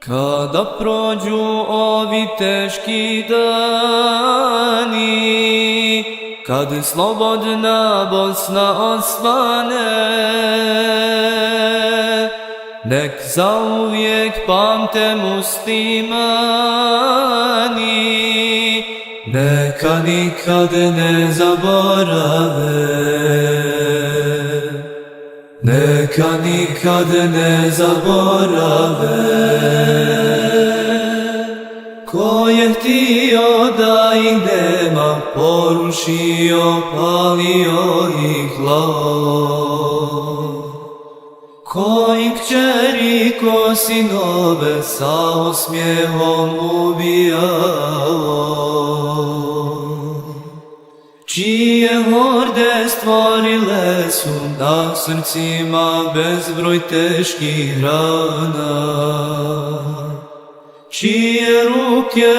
Kada prođu ovi teški dani, kad slobodna Bosna osvane, nek zauvijek pamte muslimani, neka nikad ne zaborave, neka nikad ne zaborave. Ko je htio da ih nema, porušio, palio ih klao. Ko ih kćeri, ko sinove sa osmijehom ubijao. Čije horde stvorile su na srcima bezbroj teških rana, čije ruke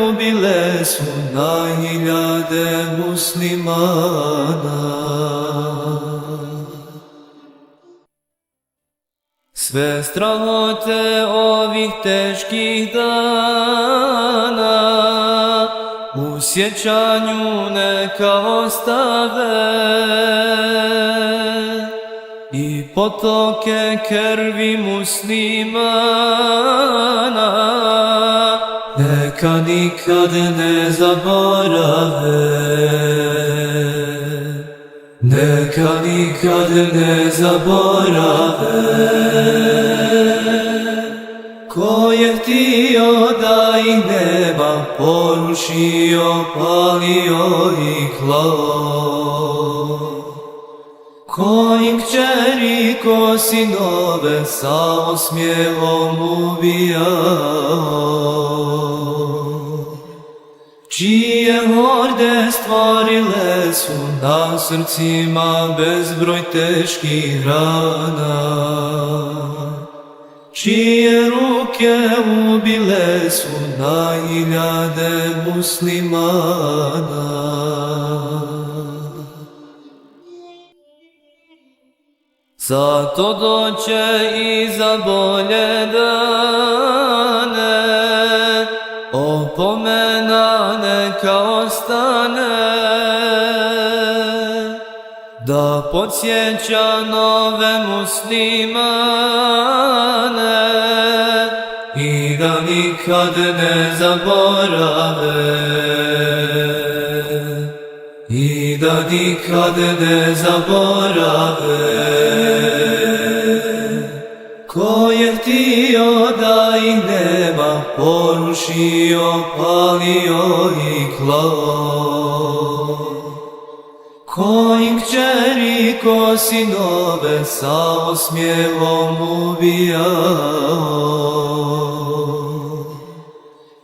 ubile su na hiljade muslimana. Sve strahote ovih teških dana u sjećanju neka ostave i potoke krvi muslimana neka nikad ne zaborave, neka nikad ne zaborave. Ko je htio da ih nema, porušio, palio i klao. Ko im kćeri, ko sinove sa osmijehom ubijao. Čije horde stvorile su na srcima bezbroj teških rana, čije ruke ubile su na hiljade muslimana. Zato doće i za bolje dane, opomena neka ostane, da podsjeća nove muslimane i da nikad ne zaborave, i da nikad ne zaborave. Ko je htio da ih nema, porušio, palio i klao. Ko im kćeri, ko sinove sa osmijehom ubijao.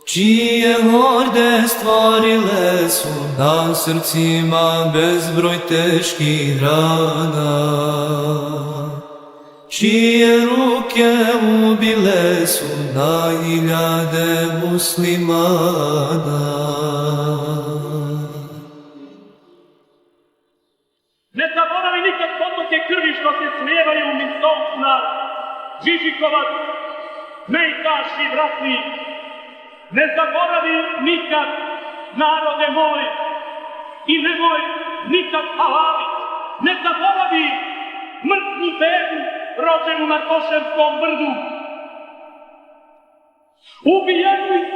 Čije horde stvorile su na srcima bezbroj teških rana, čije ruke ubile su na hiljade muslimana. Ne zaboravi nikad potoke krvi što se smijevaju u Minsovcuna, Žižikovac, Mejkaš i Vratni. Ne zaboravi nikad, narode moj, i nemoj nikad halavit. Ne zaboravi mrtvu bebu rođenu na Koševskom brdu, ubijenu i